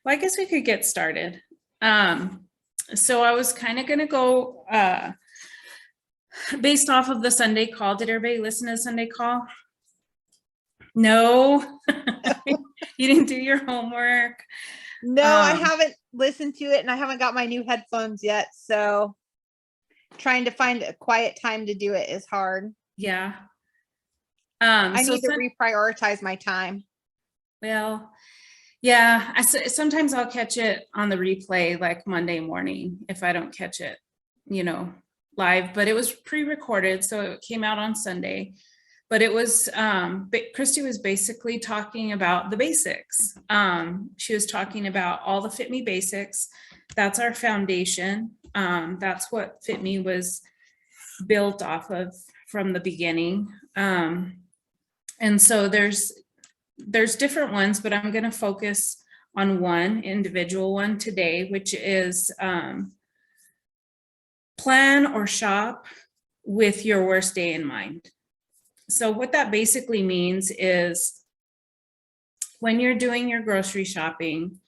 Well, I guess we could get started. So I was kind of going to go based off of the Sunday call. Did everybody listen to the Sunday call? No, you didn't do your homework. No, I haven't listened to it, and I haven't got my new headphones yet. So trying to find a quiet time to do it is hard. Yeah. I need to reprioritize my time. Well, yeah, sometimes I'll catch it on the replay like Monday morning if I don't catch it, live, but it was pre-recorded, so it came out on Sunday. But it was, Christy was basically talking about the basics. She was talking about all the Fitme basics. That's our foundation. That's what Fitme was built off of from the beginning. And so there's different ones, but I'm going to focus on one individual one today, which is plan or shop with your worst day in mind. So what that basically means is when you're doing your grocery shopping,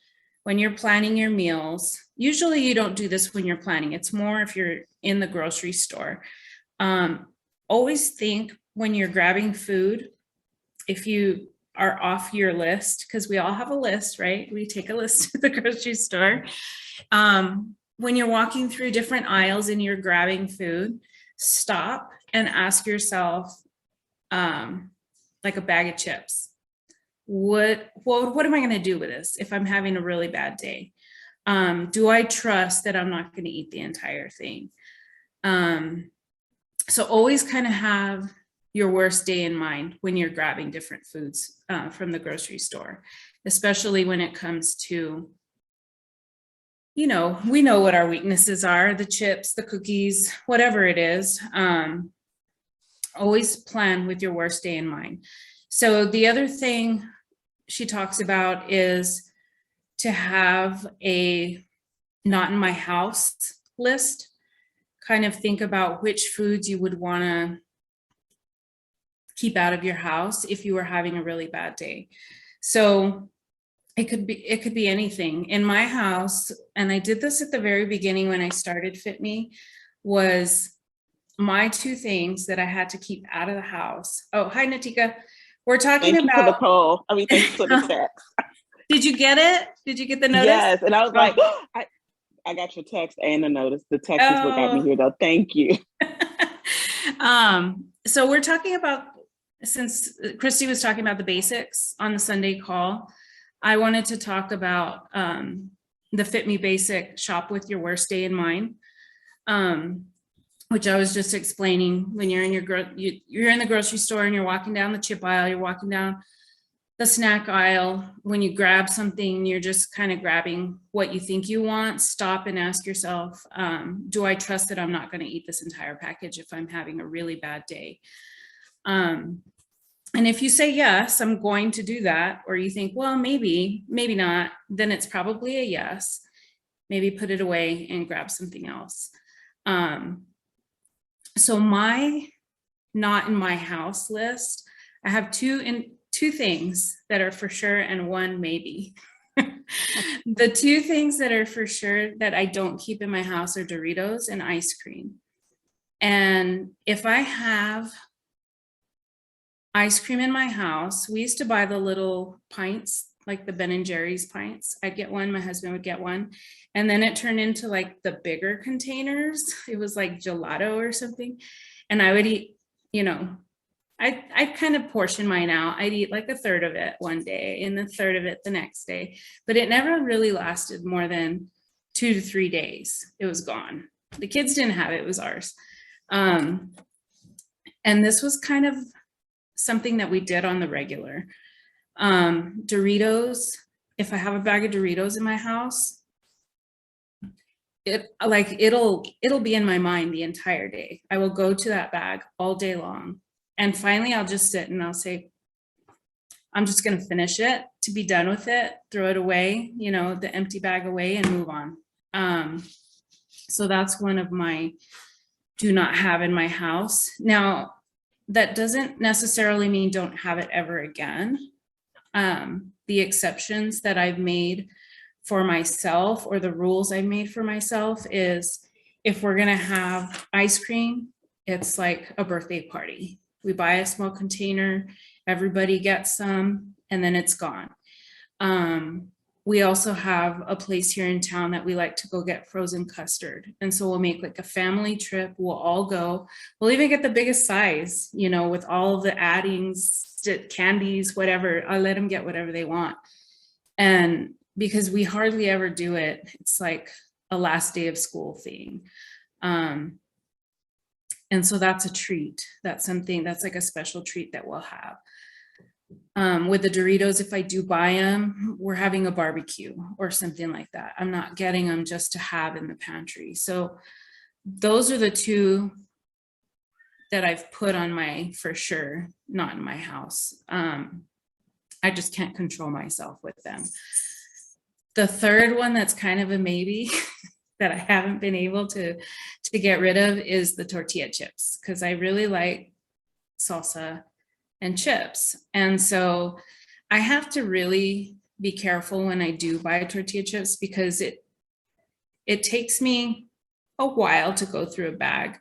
when you're planning your meals, usually you don't do this when you're planning. It's more if you're in the grocery store. Always think when you're grabbing food, if you are off your list, because we all have a list, right? We take a list to the grocery store. When you're walking through different aisles and you're grabbing food, stop and ask yourself, like a bag of chips, what am I going to do with this if I'm having a really bad day? Do I trust that I'm not going to eat the entire thing? So always kind of have your worst day in mind when you're grabbing different foods from the grocery store, especially when it comes to, we know what our weaknesses are, the chips, the cookies, whatever it is. Always plan with your worst day in mind. So the other thing she talks about is to have a not in my house list. Kind of think about which foods you would want to keep out of your house if you were having a really bad day. So it could be anything. In my house, and I did this at the very beginning when I started Fitme, was my two things that I had to keep out of the house. Oh, hi, Natika. We're talking about. Thank you for the call. Thanks for the text. Did you get it? Did you get the notice? Yes, and I was like, I got your text and the notice. The text is what got me here, though. Thank you. So we're talking about, since Christy was talking about the basics on the Sunday call, I wanted to talk about the Fitme basic shop with your worst day in mind. Which I was just explaining when you're in you're in the grocery store and you're walking down the chip aisle, you're walking down the snack aisle. When you grab something, you're just kind of grabbing what you think you want. Stop and ask yourself, do I trust that I'm not going to eat this entire package if I'm having a really bad day? And if you say, yes, I'm going to do that, or you think, well, maybe not, then it's probably a yes. Maybe put it away and grab something else. So my not in my house list, I have two things that are for sure and one maybe. The two things that are for sure that I don't keep in my house are Doritos and ice cream. And if I have ice cream in my house, we used to buy the little pints, like the Ben and Jerry's pints. I'd get one, my husband would get one. And then it turned into like the bigger containers. It was like gelato or something. And I would eat, I kind of portion mine out. I'd eat like a third of it one day and a third of it the next day. But it never really lasted more than 2 to 3 days. It was gone. The kids didn't have it. It was ours. And this was kind of something that we did on the regular. Doritos, if I have a bag of Doritos in my house, it'll be in my mind the entire day. I will go to that bag all day long. And finally I'll just sit and I'll say, I'm just going to finish it, to be done with it, throw it away, the empty bag away and move on. So that's one of my do not have in my house. Now, that doesn't necessarily mean don't have it ever again. The exceptions that I've made for myself, or the rules I made for myself, is if we're gonna have ice cream, it's like a birthday party. We buy a small container, everybody gets some, and then it's gone. We also have a place here in town that we like to go get frozen custard. And so we'll make like a family trip. We'll all go. We'll even get the biggest size, you know, with all of the addings, candies, whatever. I'll let them get whatever they want. And because we hardly ever do it, it's like a last day of school thing. And so that's a treat. That's something that's like a special treat that we'll have. With the Doritos, if I do buy them, we're having a barbecue or something like that. I'm not getting them just to have in the pantry. So those are the two that I've put on my, for sure, not in my house. I just can't control myself with them. The third one that's kind of a maybe that I haven't been able to get rid of is the tortilla chips, because I really like salsa and chips. And so I have to really be careful when I do buy tortilla chips, because it takes me a while to go through a bag,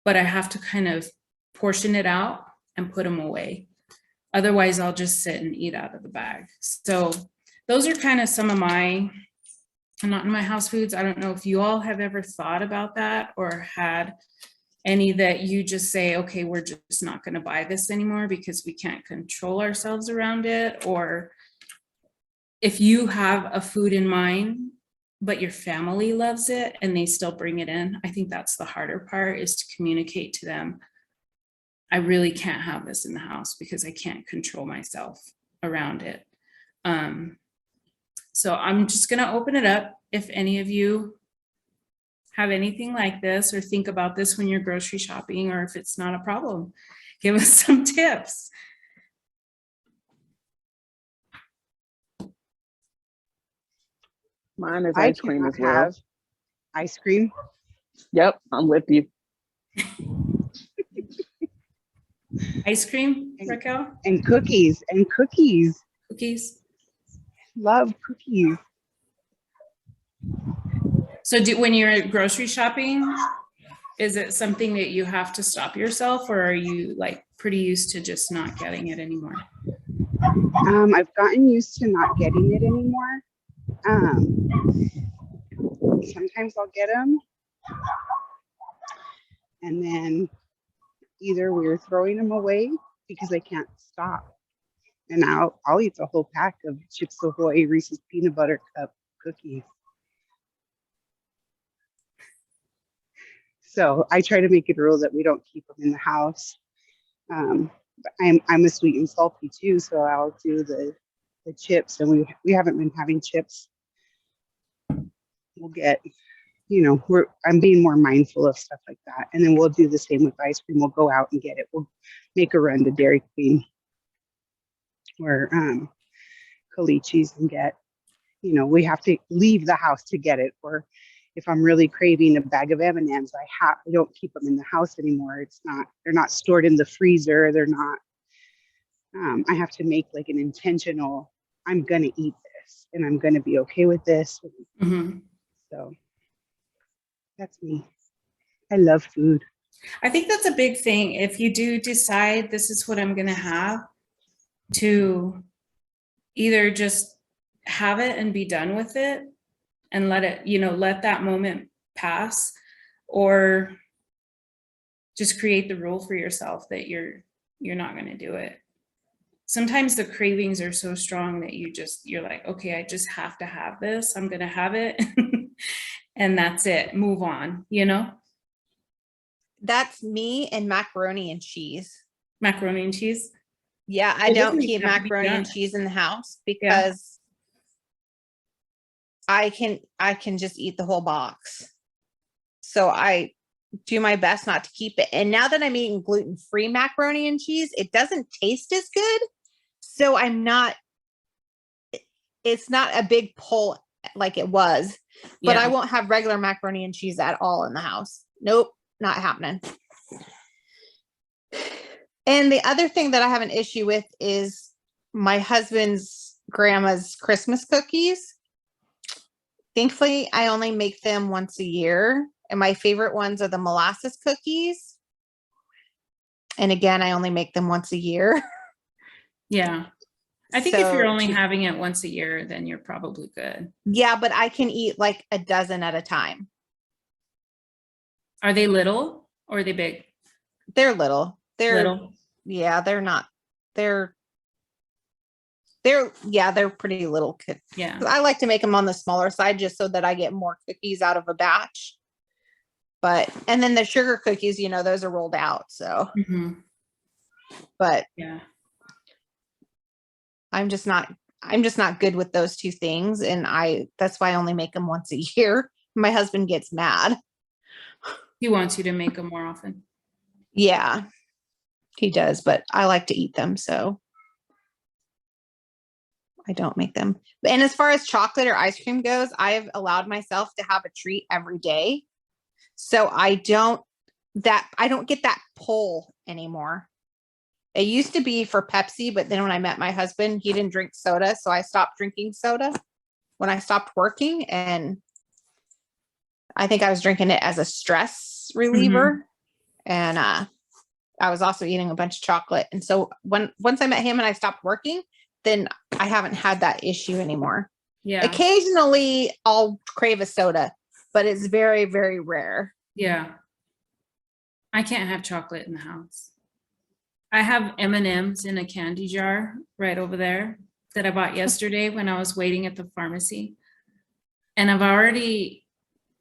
but I have to kind of portion it out and put them away. Otherwise, I'll just sit and eat out of the bag. So those are kind of some of my not in my house foods. I don't know if you all have ever thought about that or had any that you just say, okay, we're just not going to buy this anymore because we can't control ourselves around it. Or if you have a food in mind, but your family loves it and they still bring it in. I think that's the harder part, is to communicate to them, I really can't have this in the house because I can't control myself around it. So I'm just going to open it up. If any of you have anything like this or think about this when you're grocery shopping, or if it's not a problem, give us some tips. Mine is I ice cream cannot as well. have ice cream. Yep, I'm with you. Ice cream, Raquel? And cookies and cookies. Cookies? Love cookies. So when you're grocery shopping, is it something that you have to stop yourself, or are you like pretty used to just not getting it anymore? I've gotten used to not getting it anymore. Sometimes I'll get them, and then either we're throwing them away because I can't stop, and I'll eat the whole pack of Chips Ahoy Reese's Peanut Butter Cup cookies. So I try to make it a rule that we don't keep them in the house. I'm a sweet and salty too, so I'll do the chips, and we haven't been having chips. We'll get, I'm being more mindful of stuff like that, and then we'll do the same with ice cream. We'll go out and get it. We'll make a run to Dairy Queen or Colichi's and get, we have to leave the house to get it. Or if I'm really craving a bag of M&Ms, I don't keep them in the house anymore. They're not stored in the freezer. They're not, I have to make like an intentional, I'm going to eat this and I'm going to be okay with this. Mm-hmm. So that's me. I love food. I think that's a big thing. If you do decide this is what I'm going to have, to either just have it and be done with it and let it, let that moment pass, or just create the rule for yourself that you're not going to do it. Sometimes the cravings are so strong that you're like, okay, I just have to have this. I'm going to have it. And that's it. Move on, That's me and macaroni and cheese. Macaroni and cheese. Yeah, I It don't doesn't keep even have to be macaroni and done. cheese in the house because I can just eat the whole box. So I do my best not to keep it. And now that I'm eating gluten-free macaroni and cheese, it doesn't taste as good. So it's not a big pull like it was, but Yeah. I won't have regular macaroni and cheese at all in the house. Nope, not happening. And the other thing that I have an issue with is my husband's grandma's Christmas cookies. Thankfully, I only make them once a year. And my favorite ones are the molasses cookies. And again, I only make them once a year. Yeah. I think if you're So only to- having it once a year, then you're probably good. yeah, but I can eat like a dozen at a time. Are they little or are they big? They're little. Little. Yeah, they're not. They're pretty little. Yeah. I like to make them on the smaller side just so that I get more cookies out of a batch. And then the sugar cookies, those are rolled out. So, Mhm. but Yeah. I'm just not good with those two things. And that's why I only make them once a year. My husband gets mad. He wants you to make them more often. Yeah, he does, but I like to eat them. So I don't make them. And as far as chocolate or ice cream goes, I've allowed myself to have a treat every day. So I don't get that pull anymore. It used to be for Pepsi, but then when I met my husband, he didn't drink soda. So I stopped drinking soda when I stopped working. And I think I was drinking it as a stress reliever. And I was also eating a bunch of chocolate. And so once I met him and I stopped working, then I haven't had that issue anymore. Yeah. Occasionally I'll crave a soda, but it's very, very rare. Yeah. I can't have chocolate in the house. I have M&Ms in a candy jar right over there that I bought yesterday when I was waiting at the pharmacy. And I've already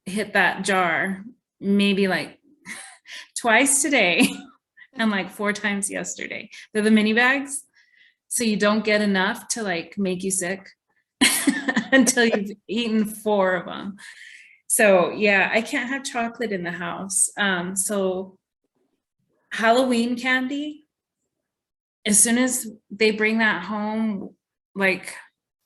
hit that jar maybe like twice today and like 4 times yesterday. They're the mini bags. So you don't get enough to like make you sick until you've eaten 4 of them. So yeah, I can't have chocolate in the house. So Halloween candy, as soon as they bring that home, like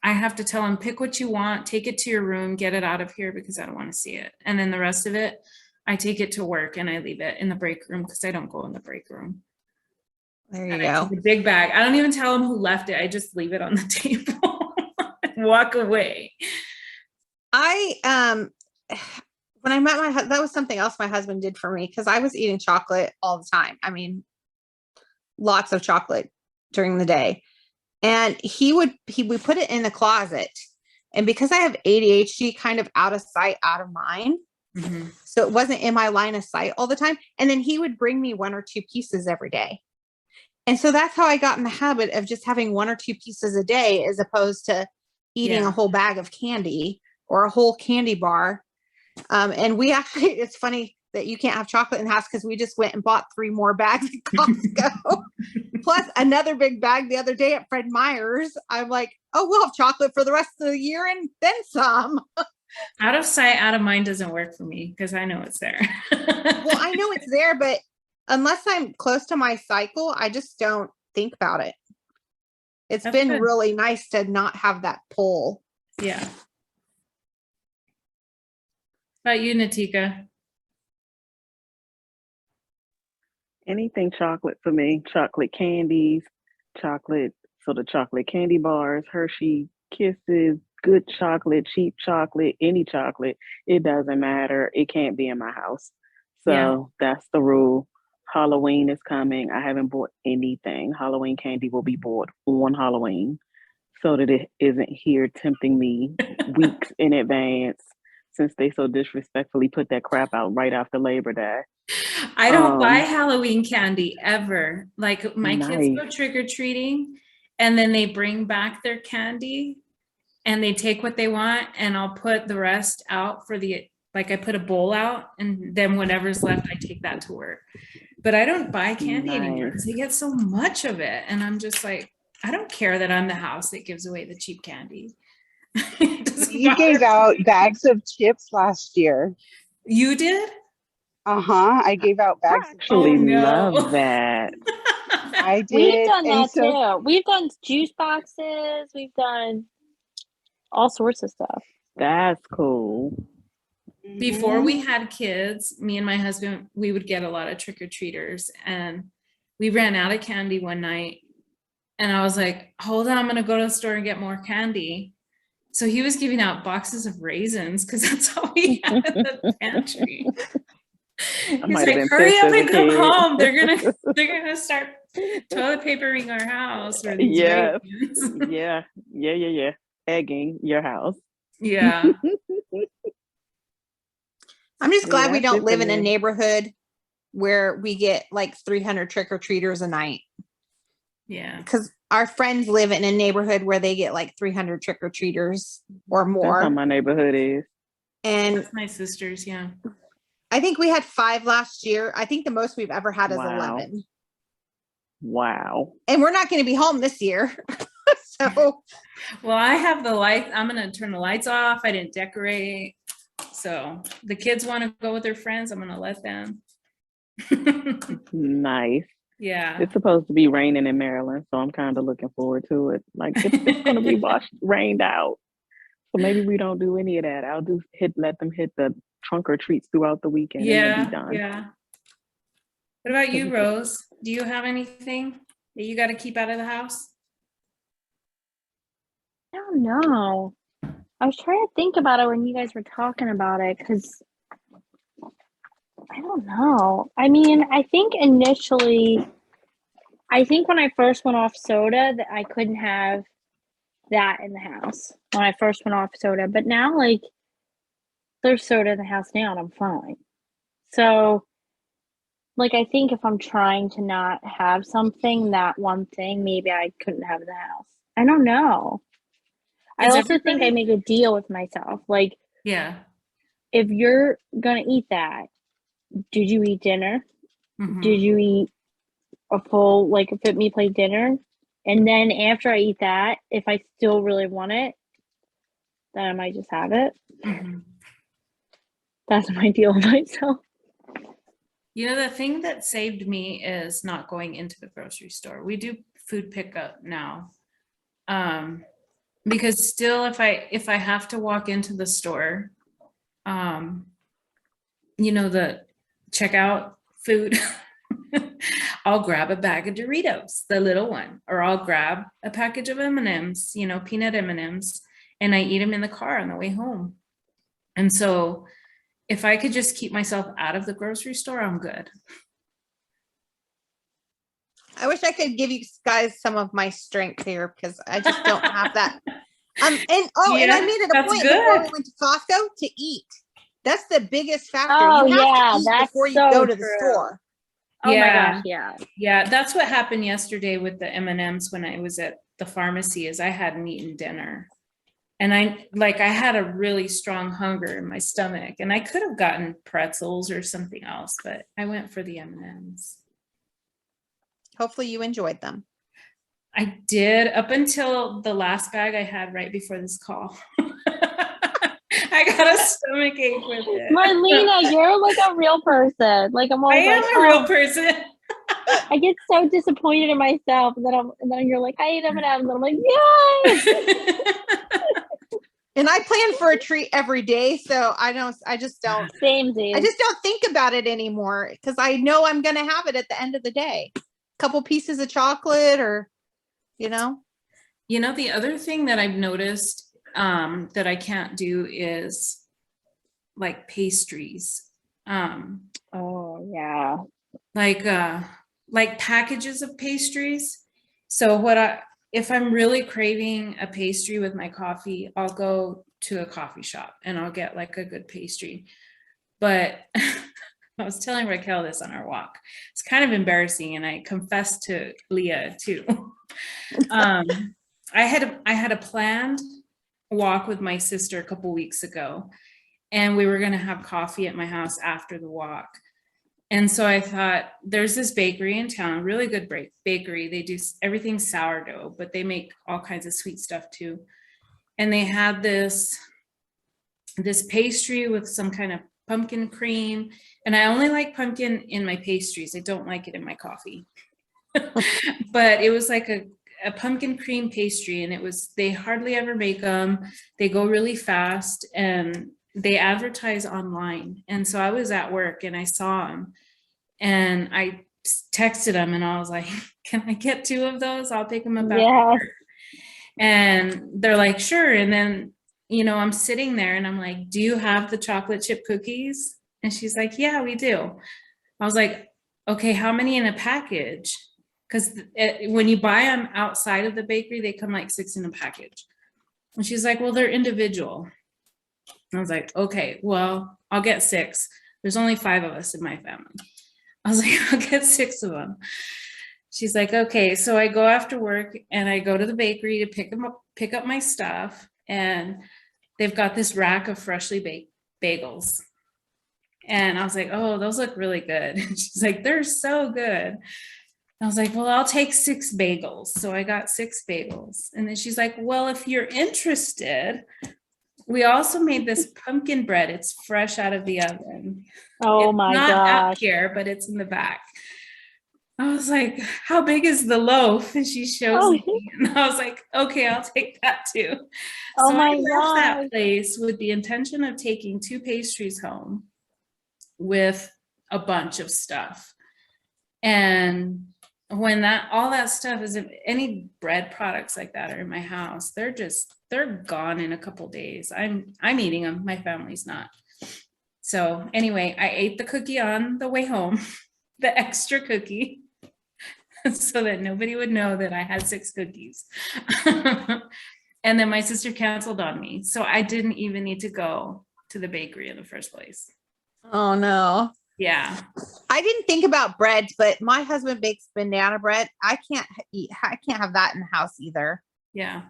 I have to tell them, pick what you want, take it to your room, get it out of here because I don't want to see it. And then the rest of it, I take it to work and I leave it in the break room because I don't go in the break room. There you And I go. take a big bag. I don't even tell them who left it. I just leave it on the table and walk away. When I met my husband, that was something else my husband did for me because I was eating chocolate all the time. I mean, lots of chocolate during the day. And he would put it in the closet. And because I have ADHD, kind of out of sight, out of mind. Mhm. So it wasn't in my line of sight all the time. And then he would bring me 1 or 2 pieces every day. And so that's how I got in the habit of just having 1 or 2 pieces a day, as opposed to eating Yeah. a whole bag of candy or a whole candy bar. And we actually, it's funny that you can't have chocolate in the house because we just went and bought 3 more bags at Costco, plus another big bag the other day at Fred Meyer's. I'm like, oh, we'll have chocolate for the rest of the year and then some. Out of sight, out of mind doesn't work for me because I know it's there. Well, I know it's there, but unless I'm close to my cycle, I just don't think about it. It's That's been good. really nice to not have that pull. Yeah. About you, Natika? Anything chocolate for me. Chocolate candies, chocolate, so the chocolate candy bars, Hershey Kisses, good chocolate, cheap chocolate, any chocolate. It doesn't matter. It can't be in my house. So that's the rule. Halloween is coming. I haven't bought anything. Halloween candy will be bought on Halloween so that it isn't here tempting me weeks in advance, since they so disrespectfully put that crap out right after Labor Day. I don't buy Halloween candy ever. Like my kids Nice. go trick-or-treating and then they bring back their candy and they take what they want and I'll put the rest out for like I put a bowl out and then whatever's left, I take that to work. But I don't buy candy anymore Nice. because they get so much of it. And I'm just like, I don't care that I'm the house that gives away the cheap candy. It doesn't You bother gave me. out bags of chips last year. You did? I gave out bags of Actually, Oh, no. love that. I did. We've done and that so, too. We've done juice boxes. We've done all sorts of stuff. That's cool. Before Mhm. we had kids, me and my husband, we would get a lot of trick-or-treaters and we ran out of candy one night and I was like, hold on, I'm gonna go to the store and get more candy. So he was giving out boxes of raisins because that's all we had in the pantry. He's might have like, been hurry pissed up as a and come kid." home. They're gonna start toilet papering our house or these Yeah. raisins. Yeah. Egging your house. Yeah. I'm just Yeah, glad we that's don't it live for in a me. neighborhood where we get like 300 trick-or-treaters a night. Yeah. Because our friends live in a neighborhood where they get like 300 trick-or-treaters or That's how more. my neighborhood is. And That's my sister's, yeah. I think we had 5 last year. I think the most we've ever had is Wow. 11. Wow. And we're not going to be home this year. So Well, I have the light. I'm gonna turn the lights off. I didn't decorate. So the kids want to go with their friends. I'm gonna let them. Nice. Yeah. It's supposed to be raining in Maryland, so I'm kind of looking forward to it. Like it's gonna be rained out. So maybe we don't do any of that. I'll just let them hit the trunk or treats throughout the weekend and then be Yeah. done. Yeah. What about you, Rose? Do you have anything that you got to keep out of the house? I don't know. I was trying to think about it when you guys were talking about it because I don't know. I mean, I think initially, I think when I first went off soda, that I couldn't have that in the house when I first went off soda. But now, like, there's soda in the house now, and I'm fine. So, like, I think if I'm trying to not have something, that one thing, maybe I couldn't have in the house. I don't know. I Is also think I everybody- make a deal with myself. Like, Yeah. if you're gonna eat that, did you eat dinner? Mhm. Did you eat a full, like, a Fitme plate dinner? And then after I eat that, if I still really want it, then I might just have it. Mhm. That's my deal with myself. You know, the thing that saved me is not going into the grocery store. We do food pickup now. Because still if I have to walk into the store, you know, the checkout food, I'll grab a bag of Doritos, the little one, or I'll grab a package of M&Ms, you know, peanut M&Ms, and I eat them in the car on the way home. And so if I could just keep myself out of the grocery store, I'm good. I wish I could give you guys some of my strength here because I just don't have that. And I Yeah, made it a that's point before we good. went to Costco to eat. That's the biggest factor. Oh, You have yeah, to eat that's before you so go to the true. store. Oh my Yeah. gosh, yeah. Yeah, that's what happened yesterday with the M&Ms when I was at the pharmacy is I hadn't eaten dinner. And I had a really strong hunger in my stomach and I could have gotten pretzels or something else, but I went for the M&Ms. Hopefully you enjoyed them. I did up until the last bag I had right before this call. I got a stomach ache with it. Marlena, you're like a real person. Like, I'm I always am like, a real oh, person. I get so disappointed in myself, and then you're like, I ate M&Ms, and I'm like, yay! And I plan for a treat every day, so I just don't Same, dude. I just don't think about it anymore because I know I'm gonna have it at the end of the day. A couple pieces of chocolate or you know. You know, the other thing that I've noticed that I can't do is like pastries. Oh yeah. Like packages of pastries. So if I'm really craving a pastry with my coffee, I'll go to a coffee shop and I'll get like a good pastry. But I was telling Raquel this on our walk. It's kind of embarrassing, and I confessed to Leah too. I had a planned walk with my sister a couple weeks ago, and we were going to have coffee at my house after the walk. And so I thought, there's this bakery in town, really good bakery. They do everything sourdough, but they make all kinds of sweet stuff too. And they had this pastry with some kind of pumpkin cream. And I only like pumpkin in my pastries. I don't like it in my coffee. But it was like a pumpkin cream pastry, and they hardly ever make them. They go really fast and they advertise online. And so I was at work and I saw them and I texted them and I was like, can I get 2 of those? I'll pick them up. Yeah. And they're like, sure. And then you know, I'm sitting there and I'm like, do you have the chocolate chip cookies? And she's like, yeah, we do. I was like, okay, how many in a package? Because when you buy them outside of the bakery, they come like 6 in a package. And she's like, well, they're individual. I was like, okay, well, I'll get 6. There's only 5 of us in my family. I was like, I'll get 6 of them. She's like, okay. So I go after work and I go to the bakery to pick up my stuff. And they've got this rack of freshly baked bagels. And I was like, oh, those look really good. And she's like, they're so good. I was like, well, I'll take 6 bagels. So I got 6 bagels. And then she's like, well, if you're interested, we also made this pumpkin bread. It's fresh out of the oven. Oh It's my not up gosh. here, but it's in the back. I was like, how big is the loaf? And she shows Oh, me. And I was like, okay, I'll take that too. oh So my I left gosh. that place with the intention of taking 2 pastries home with a bunch of stuff. And when all that stuff is, any bread products like that are in my house, they're gone in a couple days. I'm eating them. My family's not. So anyway, I ate the cookie on the way home, the extra cookie, so that nobody would know that I had 6 cookies. And then my sister canceled on me. So I didn't even need to go to the bakery in the first place. Oh no. Yeah. I didn't think about breads, but my husband bakes banana bread. I can't have that in the house either. Yeah.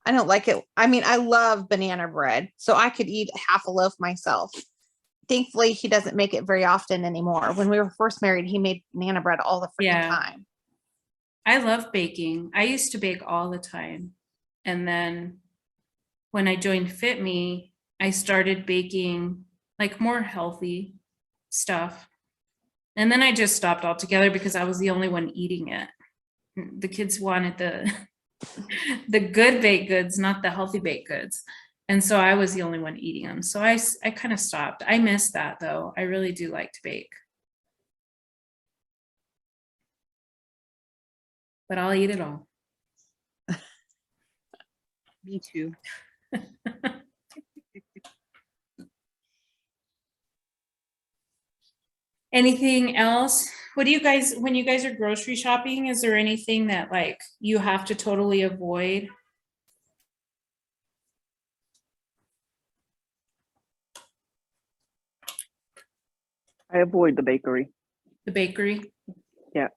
I don't like it. I mean, I love banana bread, so I could eat half a loaf myself. Thankfully, he doesn't make it very often anymore. When we were first married, he made banana bread all the freaking Yeah. time. I love baking. I used to bake all the time. And then when I joined Fitme, I started baking like more healthy stuff. And then I just stopped altogether because I was the only one eating it. The kids wanted the good baked goods, not the healthy baked goods. And so I was the only one eating them. So I kind of stopped. I miss that though. I really do like to bake. But I'll eat it all. Me too. Anything else? What do you guys, when you guys are grocery shopping, is there anything that like you have to totally avoid? I avoid the bakery. The bakery? Yeah,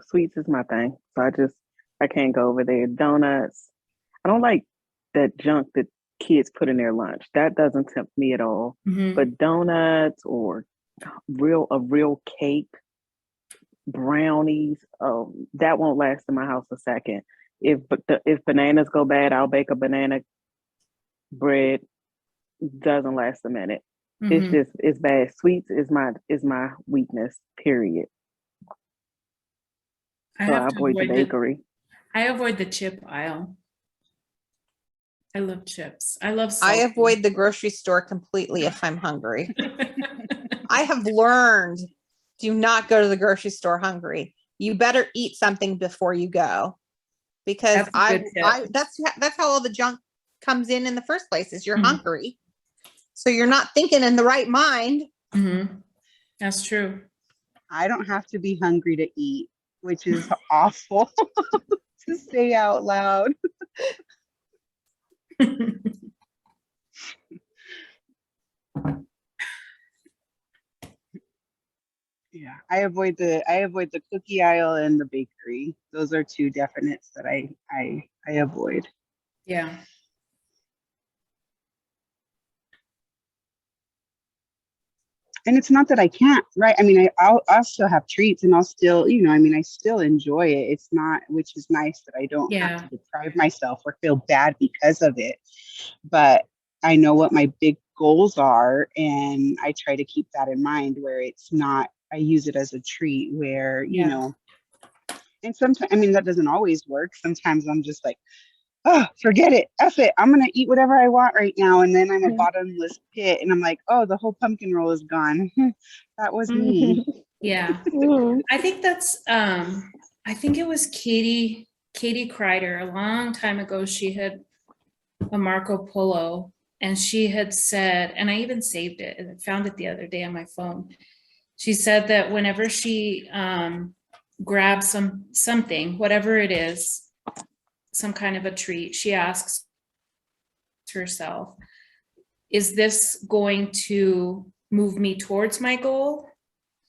sweets is my thing. So I can't go over there. Donuts. I don't like that junk that kids put in their lunch. That doesn't tempt me at all. Mhm. But donuts or a real cake, brownies, that won't last in my house a second. If bananas go bad, I'll bake a banana bread. Doesn't last a minute. Mhm. It's bad. Sweets is my weakness. Period. I So have I to avoid the avoid bakery. I avoid the chip aisle. I love chips. I love I salty. avoid the grocery store completely if I'm hungry. I have learned, do not go to the grocery store hungry. You better eat something before you go, because That's a good tip. that's how all the junk comes in the first place, is you're Mhm. hungry. So you're not thinking in the right mind. Mhm. That's true. I don't have to be hungry to eat, which is awful to say out loud. Yeah, I avoid the cookie aisle and the bakery. Those are 2 definites that I avoid. Yeah. And it's not that I can't, right? I mean, I'll still have treats and I'll still, I mean, I still enjoy it. It's not, which is nice that I don't Yeah. have to deprive myself or feel bad because of it. But I know what my big goals are, and I try to keep that in mind, where it's not, I use it as a treat where, Yeah. and sometimes, I mean, that doesn't always work. Sometimes I'm just like, oh, forget it. F it. I'm going to eat whatever I want right now. And then I'm a Yeah. bottomless pit. And I'm like, oh, the whole pumpkin roll is gone. That was me. Yeah. Mm. I think that's I think it was Katie Kreider a long time ago. She had a Marco Polo And she had said, and I even saved it, and I found it the other day on my phone. She said that whenever she grabs something, whatever it is, some kind of a treat, she asks herself, is this going to move me towards my goal,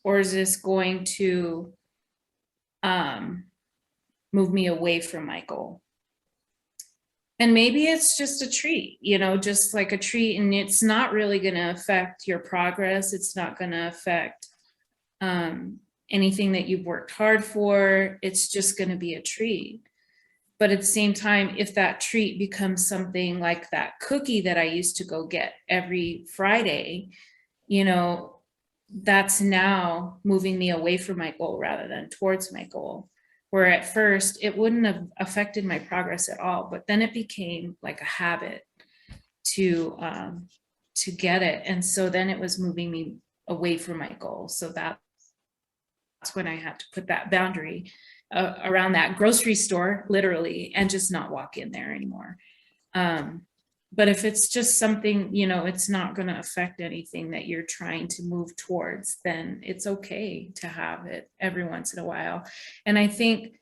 or is this going to move me away from my goal? And maybe it's just a treat, just like a treat, and it's not really going to affect your progress. It's not going to affect anything that you've worked hard for. It's just going to be a treat. But at the same time, if that treat becomes something like that cookie that I used to go get every Friday, that's now moving me away from my goal rather than towards my goal. Where at first it wouldn't have affected my progress at all, but then it became like a habit to get it. And so then it was moving me away from my goal. So that's when I had to put that boundary around that grocery store, literally, and just not walk in there anymore. But if it's just something, it's not going to affect anything that you're trying to move towards, then it's okay to have it every once in a while. And I think,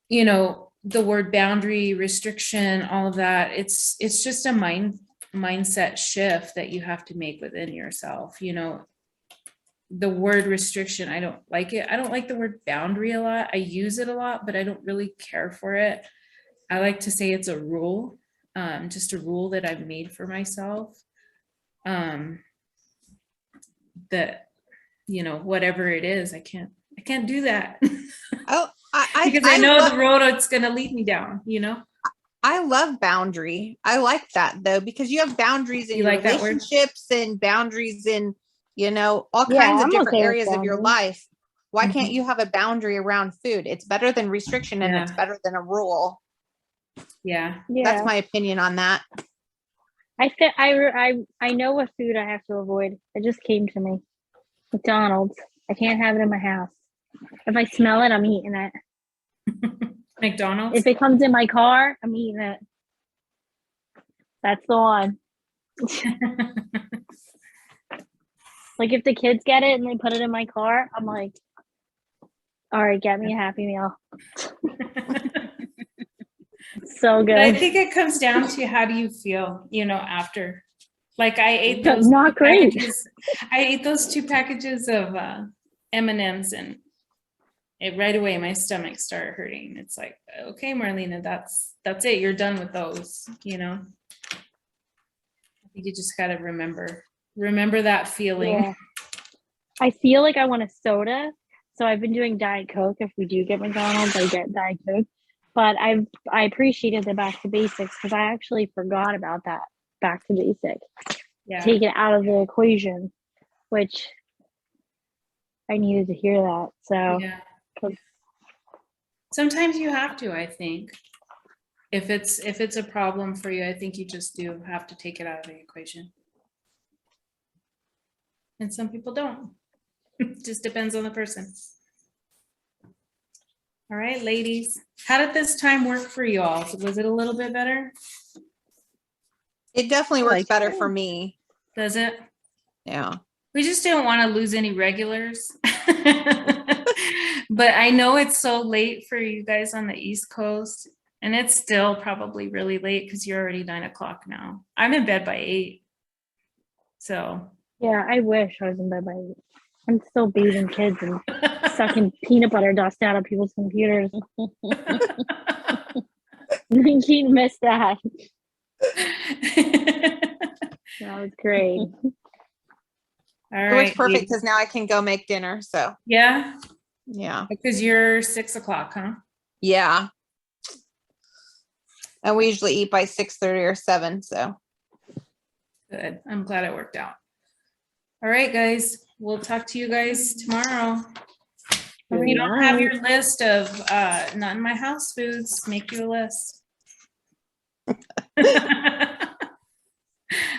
the word boundary, restriction, all of that, it's just a mindset shift that you have to make within yourself. The word restriction, I don't like it. I don't like the word boundary a lot. I use it a lot, but I don't really care for it. I like to say it's a rule. Just a rule that I've made for myself, that, whatever it is, I can't do that. Oh, Because I know the road it's going to lead me down, I love boundary. I like that though, because you have boundaries in You your like that word? relationships and boundaries in, all Yeah, kinds of I'm different okay with areas of your boundaries. life. Why can't Mhm. you have a boundary around food? It's better than restriction and it's Yeah. better than a rule. Yeah. Yeah. That's my opinion on that. I know what food I have to avoid. It just came to me. McDonald's. I can't have it in my house. If I smell it, I'm eating it. McDonald's. If it comes in my car, I'm eating it. That's the one. Like if the kids get it and they put it in my car, I'm like, all right, get me a Happy Meal. It's so But I good. think it comes down to how do you feel, after. Like I ate those Not two great. packages. I ate those 2 packages of M&Ms, and it right away my stomach started hurting. It's like, okay, Marlena, that's it. You're done with those, I think you just got to remember that feeling. Yeah. I feel like I want a soda, so I've been doing Diet Coke. If we do get McDonald's, I get Diet Coke. But I appreciated the back to basics because I actually forgot about that back to basic. Yeah. Take it out of the equation, which I needed to hear that. So Yeah. Sometimes you have to, I think. If it's a problem for you, I think you just do have to take it out of the equation. And some people don't. Just depends on the person. All right, ladies. How did this time work for you all? Was it a little bit better? It definitely works Like better that. for me. Does it? Yeah. We just didn't want to lose any regulars. But I know it's so late for you guys on the East Coast. And it's still probably really late because you're already 9 o'clock now. I'm in bed by 8. So yeah, I wish I was in bed by 8. I'm still bathing kids and sucking peanut butter dust out of people's computers. Keaton missed that. That was great. All It right. works perfect because now I can go make dinner. So Yeah, yeah. because you're 6 o'clock, huh? Yeah. And we usually eat by 6:30 or 7. So Good. I'm glad it worked out. All right, guys. We'll talk to you guys tomorrow. If you don't have your list of not in my house foods, make you a list.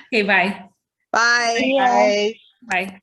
Okay, bye. bye. Yeah. Bye. Bye.